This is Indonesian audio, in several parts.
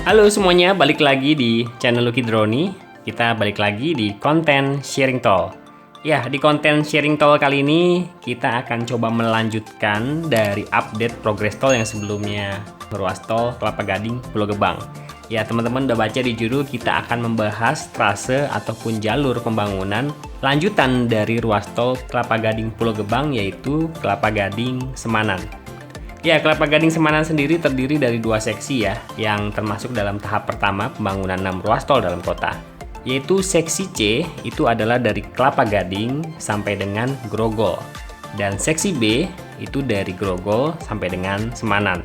Halo semuanya, balik lagi di channel Lucky Droni. Kita balik lagi di konten sharing toll. Ya, di konten sharing toll kali ini kita akan coba melanjutkan dari update progress toll yang sebelumnya, ruas tol Kelapa Gading Pulau Gebang. Ya, teman-teman udah baca di judul, kita akan membahas trase ataupun jalur pembangunan lanjutan dari ruas tol Kelapa Gading Pulau Gebang, yaitu Kelapa Gading Semanan. Ya, Kelapa Gading Semanan sendiri terdiri dari dua seksi ya, yang termasuk dalam tahap pertama pembangunan 6 ruas tol dalam kota. Yaitu seksi C itu adalah dari Kelapa Gading sampai dengan Grogol. Dan seksi B itu dari Grogol sampai dengan Semanan.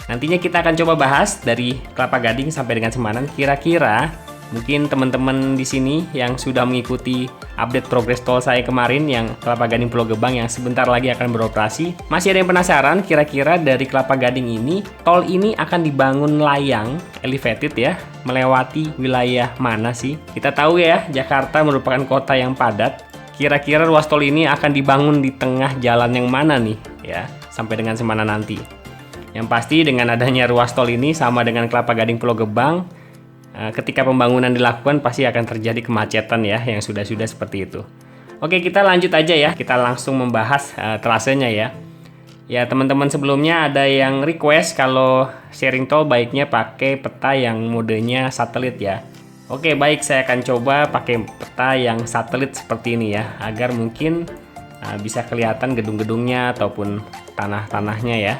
Nantinya kita akan coba bahas dari Kelapa Gading sampai dengan Semanan. Kira-kira mungkin teman-teman di sini yang sudah mengikuti update progress tol saya kemarin yang Kelapa Gading Pulau Gebang yang sebentar lagi akan beroperasi, masih ada yang penasaran kira-kira dari Kelapa Gading ini tol ini akan dibangun layang elevated ya, melewati wilayah mana sih? Kita tahu ya, Jakarta merupakan kota yang padat. Kira-kira ruas tol ini akan dibangun di tengah jalan yang mana nih ya, sampai dengan Semanan nanti. Yang pasti dengan adanya ruas tol ini sama dengan Kelapa Gading Pulau Gebang, ketika pembangunan dilakukan pasti akan terjadi kemacetan ya, yang sudah-sudah seperti itu. Oke, kita lanjut aja ya, kita langsung membahas trasenya ya. Ya, teman-teman sebelumnya ada yang request kalau sharing toll baiknya pakai peta yang modenya satelit ya. Oke, baik, saya akan coba pakai peta yang satelit seperti ini ya, agar mungkin bisa kelihatan gedung-gedungnya ataupun tanah-tanahnya ya.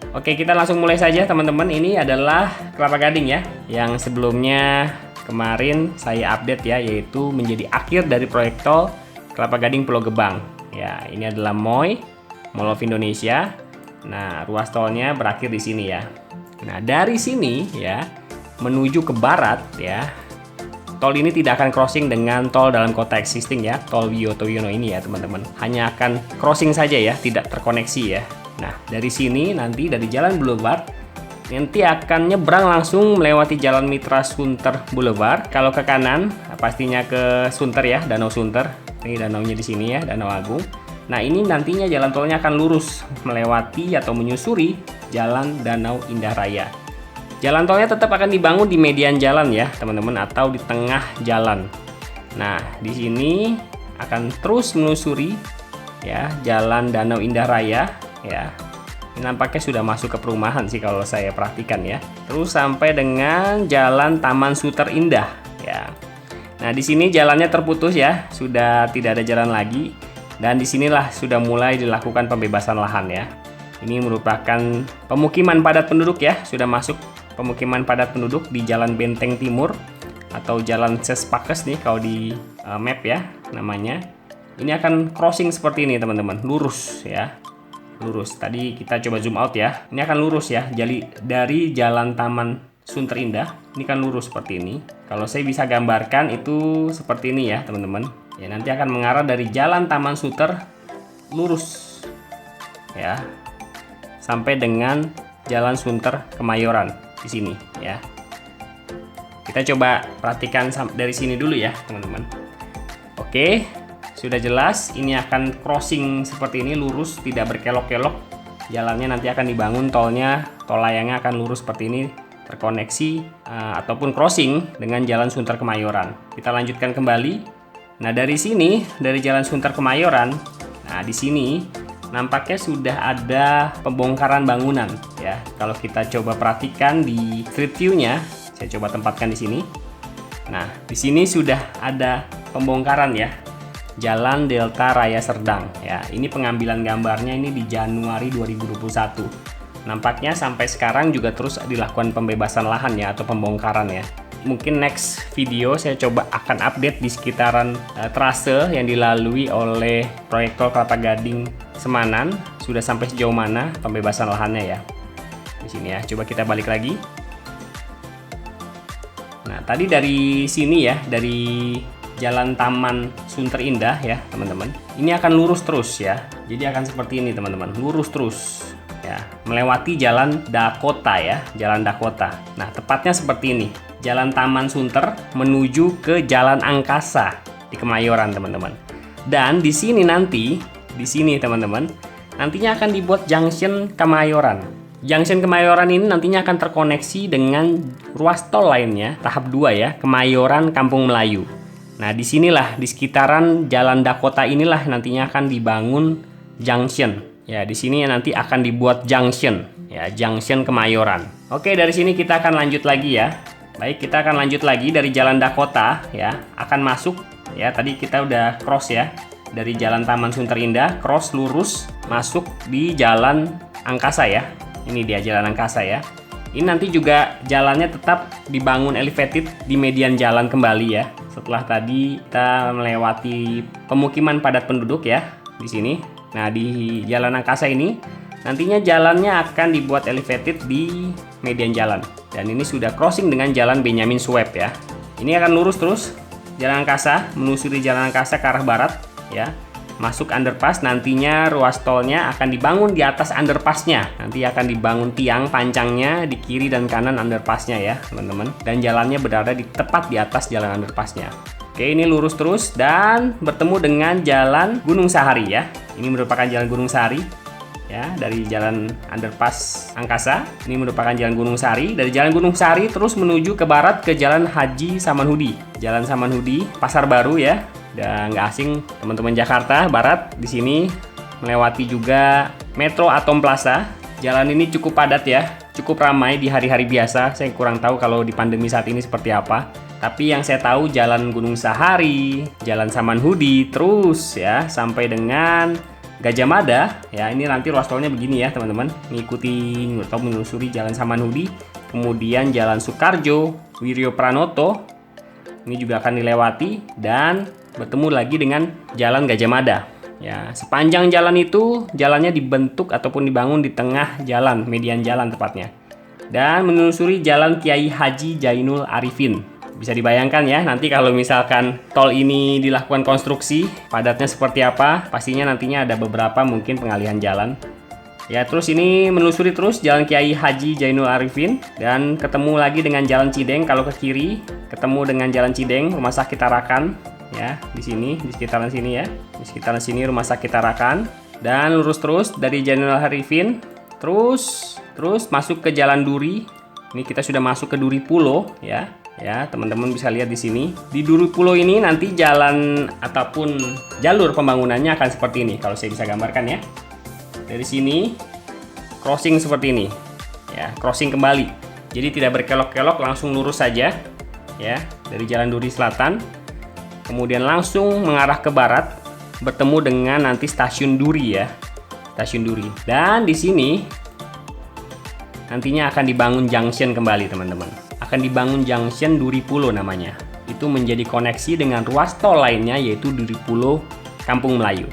Oke, kita langsung mulai saja teman-teman. Ini adalah Kelapa Gading ya, yang sebelumnya kemarin saya update ya, yaitu menjadi akhir dari proyek tol Kelapa Gading Pulau Gebang. Ya, ini adalah Mall of Indonesia. Nah, ruas tolnya berakhir di sini ya. Nah, dari sini ya menuju ke barat ya, tol ini tidak akan crossing dengan tol dalam kota existing ya, tol Wiyoto Wiono ini ya teman-teman. Hanya akan crossing saja ya, tidak terkoneksi ya. Nah, dari sini nanti dari Jalan Boulevard nanti akan nyebrang langsung melewati Jalan Mitra Sunter Boulevard. Kalau ke kanan pastinya ke Sunter ya, Danau Sunter. Ini danaunya di sini ya, Danau Agung. Nah, ini nantinya jalan tolnya akan lurus melewati atau menyusuri Jalan Danau Indah Raya. Jalan tolnya tetap akan dibangun di median jalan ya, teman-teman, atau di tengah jalan. Nah, di sini akan terus menyusuri ya Jalan Danau Indah Raya. Ya, ini nampaknya sudah masuk ke perumahan sih kalau saya perhatikan ya. Terus sampai dengan Jalan Taman Suter Indah ya. Nah, di sini jalannya terputus ya, sudah tidak ada jalan lagi. Dan disinilah sudah mulai dilakukan pembebasan lahan ya. Ini merupakan pemukiman padat penduduk ya, sudah masuk pemukiman padat penduduk di Jalan Benteng Timur atau Jalan Sespakes nih kalau di map ya namanya. Ini akan crossing seperti ini teman-teman, lurus ya. Lurus. Tadi kita coba zoom out ya. Ini akan lurus ya. Jadi dari Jalan Taman Sunter Indah, ini kan lurus seperti ini. Kalau saya bisa gambarkan itu seperti ini ya, teman-teman. Ya, nanti akan mengarah dari Jalan Taman Sunter lurus ya. Sampai dengan Jalan Sunter Kemayoran di sini ya. Kita coba perhatikan dari sini dulu ya, teman-teman. Oke. Sudah jelas, ini akan crossing seperti ini, lurus, tidak berkelok-kelok. Jalannya nanti akan dibangun, tol layangnya akan lurus seperti ini, terkoneksi ataupun crossing dengan Jalan Sunter Kemayoran. Kita lanjutkan kembali. Nah, dari sini, dari Jalan Sunter Kemayoran, nah di sini nampaknya sudah ada pembongkaran bangunan ya. Kalau kita coba perhatikan di street view-nya, saya coba tempatkan di sini. Nah, di sini sudah ada pembongkaran ya. Jalan Delta Raya Serdang ya. Ini pengambilan gambarnya ini di Januari 2021. Nampaknya sampai sekarang juga terus dilakukan pembebasan lahan ya atau pembongkaran ya. Mungkin next video saya coba akan update di sekitaran trase yang dilalui oleh proyek tol Kelapa Gading Semanan sudah sampai sejauh mana pembebasan lahannya ya. Di sini ya. Coba kita balik lagi. Nah, tadi dari sini ya, dari Jalan Taman Sunter Indah ya teman-teman. Ini akan lurus terus ya. Jadi akan seperti ini teman-teman, lurus terus ya, melewati Jalan Dakota ya, Jalan Dakota. Nah, tepatnya seperti ini. Jalan Taman Sunter menuju ke Jalan Angkasa di Kemayoran teman-teman. Dan di sini nanti, di sini teman-teman, nantinya akan dibuat junction Kemayoran. Junction Kemayoran ini nantinya akan terkoneksi dengan ruas tol lainnya, tahap 2 ya, Kemayoran Kampung Melayu. Nah, disinilah, di sekitaran Jalan Dakota inilah nantinya akan dibangun junction. Ya, di sini nanti akan dibuat junction, ya, junction Kemayoran. Oke, dari sini kita akan lanjut lagi ya. Baik, kita akan lanjut lagi dari Jalan Dakota, ya, akan masuk, ya, tadi kita udah cross ya, dari Jalan Taman Sunter Indah, cross lurus, masuk di Jalan Angkasa ya. Ini dia Jalan Angkasa ya. Ini nanti juga jalannya tetap dibangun elevated di median jalan kembali ya. Setelah tadi kita melewati pemukiman padat penduduk ya di sini. Nah, di Jalan Angkasa ini nantinya jalannya akan dibuat elevated di median jalan. Dan ini sudah crossing dengan Jalan Benyamin Sueb ya. Ini akan lurus terus Jalan Angkasa, menyusuri Jalan Angkasa ke arah barat ya. Masuk underpass, nantinya ruas tolnya akan dibangun di atas underpassnya. Nanti akan dibangun tiang pancangnya di kiri dan kanan underpassnya ya teman-teman. Dan jalannya berada tepat di atas jalan underpassnya. Oke, ini lurus terus dan bertemu dengan Jalan Gunung Sahari ya. Ini merupakan Jalan Gunung Sahari ya, dari Jalan Underpass Angkasa. Ini merupakan Jalan Gunung Sahari. Dari Jalan Gunung Sahari terus menuju ke barat ke Jalan Haji Samanhudi. Jalan Samanhudi, Pasar Baru ya. Dan nggak asing teman-teman Jakarta Barat, di sini melewati juga Metro Atom Plaza. Jalan ini cukup padat ya, cukup ramai di hari-hari biasa. Saya kurang tahu kalau di pandemi saat ini seperti apa. Tapi yang saya tahu Jalan Gunung Sahari, Jalan Samanhudi, terus ya sampai dengan Gajah Mada. Ya, ini nanti ruas tolnya begini ya teman-teman. Mengikuti atau menelusuri Jalan Samanhudi, kemudian Jalan Soekarjo, Wiryo Pranoto. Ini juga akan dilewati dan bertemu lagi dengan Jalan Gajah Mada. Ya, sepanjang jalan itu jalannya dibentuk ataupun dibangun di tengah jalan, median jalan tepatnya. Dan menelusuri Jalan Kiai Haji Jainul Arifin. Bisa dibayangkan ya, nanti kalau misalkan tol ini dilakukan konstruksi, padatnya seperti apa? Pastinya nantinya ada beberapa mungkin pengalihan jalan. Ya, terus ini menelusuri terus Jalan Kiai Haji Jainul Arifin dan ketemu lagi dengan Jalan Cideng. Kalau ke kiri, ketemu dengan Jalan Cideng, Rumah Sakit Tarakan. Ya, di sini, di sekitaran sini ya. Di sekitaran sini Rumah Sakit Tarakan. Dan lurus terus dari Jainul Arifin, terus masuk ke Jalan Duri. Ini kita sudah masuk ke Duri Pulo ya. Ya, teman-teman bisa lihat di sini. Di Duri Pulo ini nanti jalan ataupun jalur pembangunannya akan seperti ini kalau saya bisa gambarkan ya. Dari sini crossing seperti ini. Ya, crossing kembali. Jadi tidak berkelok-kelok, langsung lurus saja ya dari Jalan Duri Selatan. Kemudian langsung mengarah ke barat, bertemu dengan nanti Stasiun Duri ya. Stasiun Duri. Dan di sini nantinya akan dibangun junction kembali, teman-teman. Akan dibangun junction Duri Pulo namanya. Itu menjadi koneksi dengan ruas tol lainnya yaitu Duri Pulo Kampung Melayu.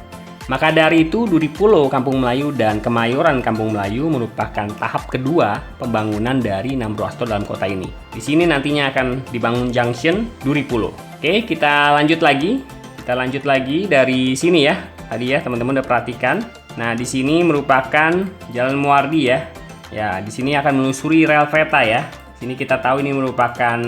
Maka dari itu Duri Pulo Kampung Melayu dan Kemayoran Kampung Melayu merupakan tahap kedua pembangunan dari 6 ruas tol dalam kota ini. Di sini nantinya akan dibangun junction Duri Pulo. Oke, kita lanjut lagi. Kita lanjut lagi dari sini ya. Tadi ya teman-teman udah perhatikan. Nah, di sini merupakan Jalan Muardi ya. Ya, di sini akan menelusuri rel kereta ya. Sini kita tahu ini merupakan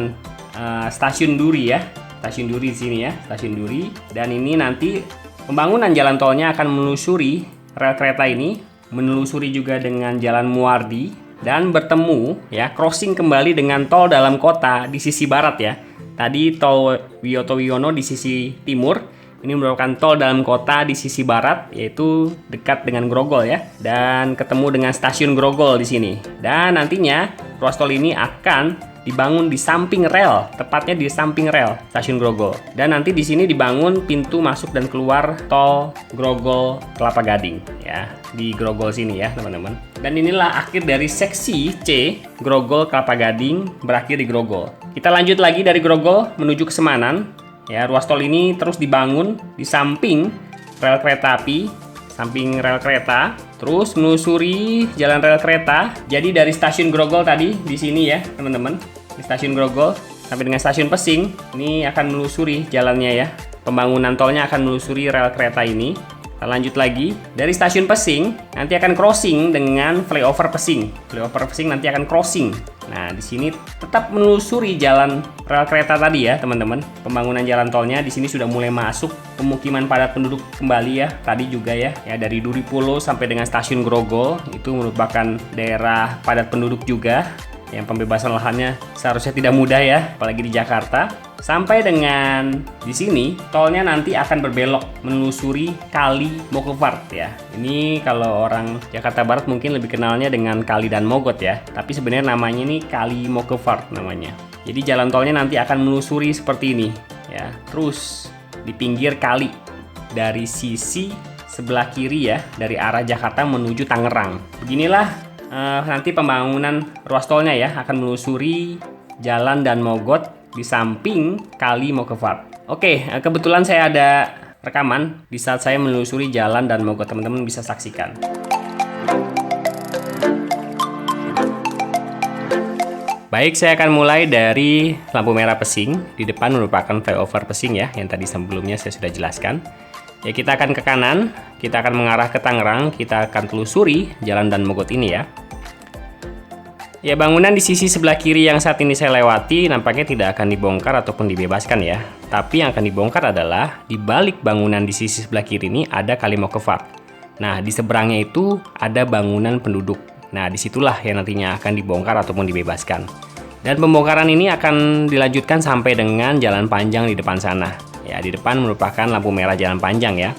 Stasiun Duri ya. Stasiun Duri di sini ya, Stasiun Duri. Dan ini nanti pembangunan jalan tolnya akan menelusuri rel kereta ini, menelusuri juga dengan Jalan Muardi dan bertemu ya, crossing kembali dengan tol dalam kota di sisi barat ya. Tadi tol Wiyoto Wiono di sisi timur, ini merupakan tol dalam kota di sisi barat, yaitu dekat dengan Grogol ya, dan ketemu dengan Stasiun Grogol di sini. Dan nantinya ruas tol ini akan dibangun di samping rel, tepatnya di samping rel Stasiun Grogol. Dan nanti di sini dibangun pintu masuk dan keluar tol Grogol Kelapa Gading ya, di Grogol sini ya teman-teman. Dan inilah akhir dari seksi C Grogol Kelapa Gading, berakhir di Grogol. Kita lanjut lagi dari Grogol menuju ke Semanan ya. Ruas tol ini terus dibangun di samping rel kereta api, samping rel kereta, terus menelusuri jalan rel kereta. Jadi dari Stasiun Grogol tadi di sini ya teman-teman, di Stasiun Grogol sampai dengan Stasiun Pesing, ini akan menelusuri jalannya ya. Pembangunan tolnya akan menelusuri rel kereta ini. Kita lanjut lagi. Dari stasiun Pesing nanti akan crossing dengan flyover Pesing. Flyover Pesing nanti akan crossing. Nah, di sini tetap menelusuri jalan rel kereta tadi ya, teman-teman. Pembangunan jalan tolnya di sini sudah mulai masuk pemukiman padat penduduk kembali ya. Tadi juga ya, dari Duri Pulo sampai dengan stasiun Grogol itu merupakan daerah padat penduduk juga. Yang pembebasan lahannya seharusnya tidak mudah ya, apalagi di Jakarta. Sampai dengan di sini, tolnya nanti akan berbelok menelusuri Kali Mokevart ya. Ini kalau orang Jakarta Barat mungkin lebih kenalnya dengan Kali Dan Mogot ya. Tapi sebenarnya namanya ini Kali Mokevart namanya. Jadi jalan tolnya nanti akan menelusuri seperti ini ya. Terus di pinggir kali dari sisi sebelah kiri ya, dari arah Jakarta menuju Tangerang. Beginilah nanti pembangunan ruas tolnya ya, akan menelusuri Jalan Dan Mogot di samping Kali Mokevart. Oke, kebetulan saya ada rekaman di saat saya menelusuri Jalan Dan Mogot, teman-teman bisa saksikan. Baik, saya akan mulai dari lampu merah Pesing. Di depan merupakan flyover Pesing ya, yang tadi sebelumnya saya sudah jelaskan. Ya, kita akan ke kanan, kita akan mengarah ke Tangerang, kita akan telusuri Jalan Dan Mogot ini ya. Ya, bangunan di sisi sebelah kiri yang saat ini saya lewati nampaknya tidak akan dibongkar ataupun dibebaskan ya. Tapi yang akan dibongkar adalah di balik bangunan di sisi sebelah kiri ini ada Kali Mokevart. Nah, di seberangnya itu ada bangunan penduduk. Nah, disitulah yang nantinya akan dibongkar ataupun dibebaskan. Dan pembongkaran ini akan dilanjutkan sampai dengan jalan panjang di depan sana. Ya, di depan merupakan lampu merah jalan panjang ya.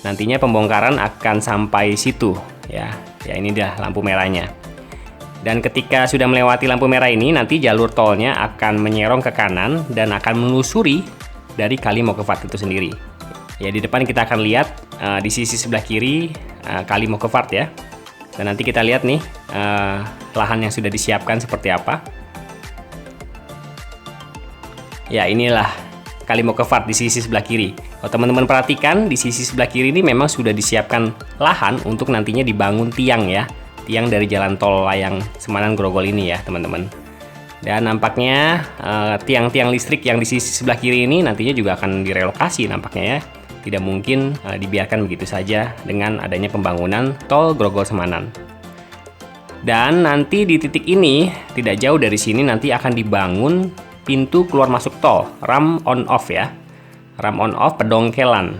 Nantinya pembongkaran akan sampai situ ya. Ya, ini dia lampu merahnya. Dan ketika sudah melewati lampu merah ini, nanti jalur tolnya akan menyerong ke kanan dan akan menelusuri dari Kali Mokevart itu sendiri. Ya, di depan kita akan lihat di sisi sebelah kiri Kali Mokevart ya. Dan nanti kita lihat nih lahan yang sudah disiapkan seperti apa. Ya, inilah Kali Mokevart di sisi sebelah kiri. Kalau teman-teman perhatikan, di sisi sebelah kiri ini memang sudah disiapkan lahan untuk nantinya dibangun tiang ya. Tiang dari jalan tol layang Semanan Grogol ini ya, teman-teman. Dan nampaknya tiang-tiang listrik yang di sisi sebelah kiri ini nantinya juga akan direlokasi nampaknya ya. Tidak mungkin dibiarkan begitu saja dengan adanya pembangunan tol Grogol Semanan. Dan nanti di titik ini, tidak jauh dari sini nanti akan dibangun pintu keluar masuk tol, ram on off ya. Ram on off Pedongkelan.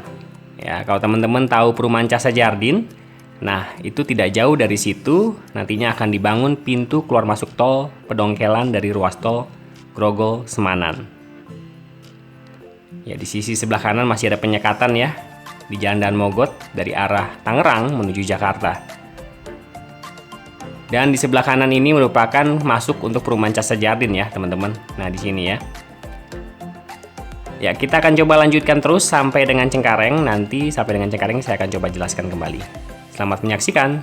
Ya, kalau teman-teman tahu perumahan Casa Jardin, nah itu tidak jauh dari situ nantinya akan dibangun pintu keluar masuk tol Pedongkelan dari ruas tol Grogol Semanan. Ya, di sisi sebelah kanan masih ada penyekatan ya di Jalan Dan Mogot dari arah Tangerang menuju Jakarta. Dan di sebelah kanan ini merupakan masuk untuk perumahan Casa Jardin ya, teman-teman. Nah, di sini ya. Ya, kita akan coba lanjutkan terus sampai dengan Cengkareng. Nanti sampai dengan Cengkareng saya akan coba jelaskan kembali. Selamat menyaksikan.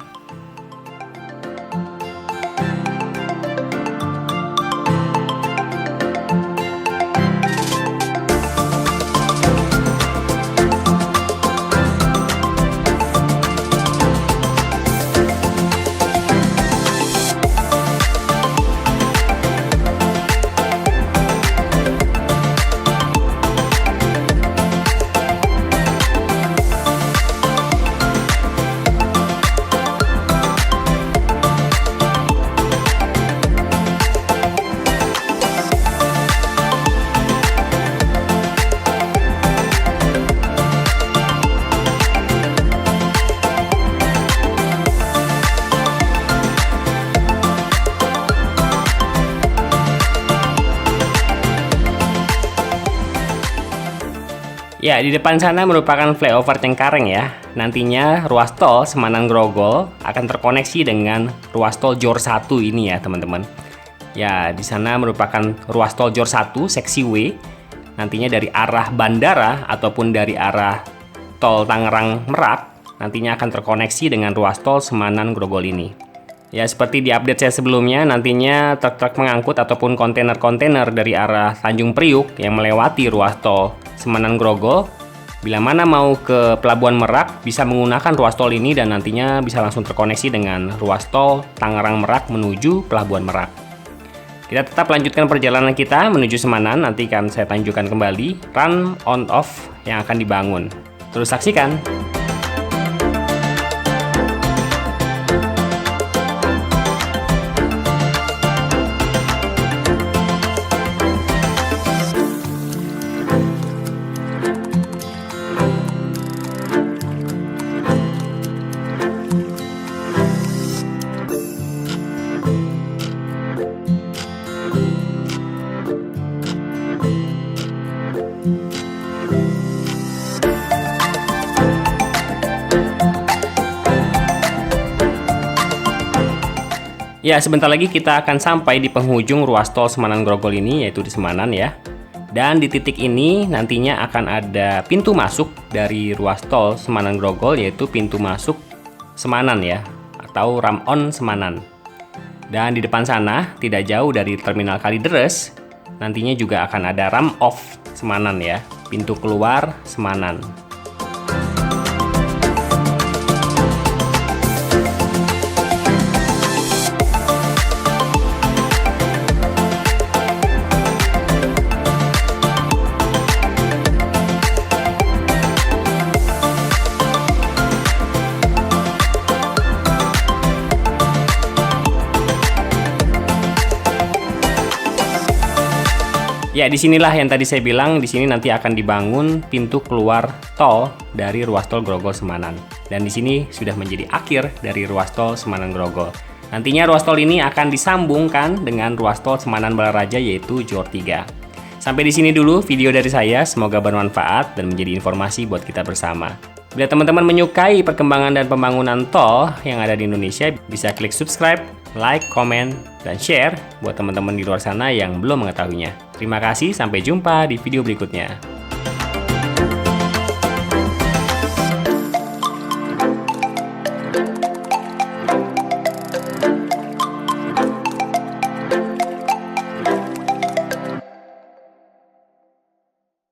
Ya, di depan sana merupakan flyover Cengkareng ya. Nantinya ruas tol Semanan Grogol akan terkoneksi dengan ruas tol Jor 1 ini ya, teman-teman. Ya, di sana merupakan ruas tol Jor 1 seksi W. Nantinya dari arah bandara ataupun dari arah tol Tangerang Merak nantinya akan terkoneksi dengan ruas tol Semanan Grogol ini. Ya, seperti di update saya sebelumnya, nantinya truk-truk mengangkut ataupun kontainer-kontainer dari arah Tanjung Priuk yang melewati ruas tol Semanan Grogol, bila mana mau ke Pelabuhan Merak bisa menggunakan ruas tol ini dan nantinya bisa langsung terkoneksi dengan ruas tol Tangerang Merak menuju Pelabuhan Merak. Kita tetap lanjutkan perjalanan kita menuju Semanan, nanti akan saya tunjukkan kembali run on off yang akan dibangun. Terus saksikan. Ya, sebentar lagi kita akan sampai di penghujung ruas tol Semanan Grogol ini, yaitu di Semanan ya. Dan di titik ini nantinya akan ada pintu masuk dari ruas tol Semanan Grogol, yaitu pintu masuk Semanan ya, atau Ramon Semanan. Dan di depan sana, tidak jauh dari Terminal Kalideres, nantinya juga akan ada Ram Off Semanan ya, pintu keluar Semanan. Ya, disinilah yang tadi saya bilang, di sini nanti akan dibangun pintu keluar tol dari ruas tol Grogol Semanan. Dan di sini sudah menjadi akhir dari ruas tol Semanan Grogol. Nantinya ruas tol ini akan disambungkan dengan ruas tol Semanan Balaraja, yaitu Jor 3. Sampai di sini dulu video dari saya, semoga bermanfaat dan menjadi informasi buat kita bersama. Bila teman-teman menyukai perkembangan dan pembangunan tol yang ada di Indonesia, bisa klik subscribe, like, komen, dan share buat teman-teman di luar sana yang belum mengetahuinya. Terima kasih, sampai jumpa di video berikutnya.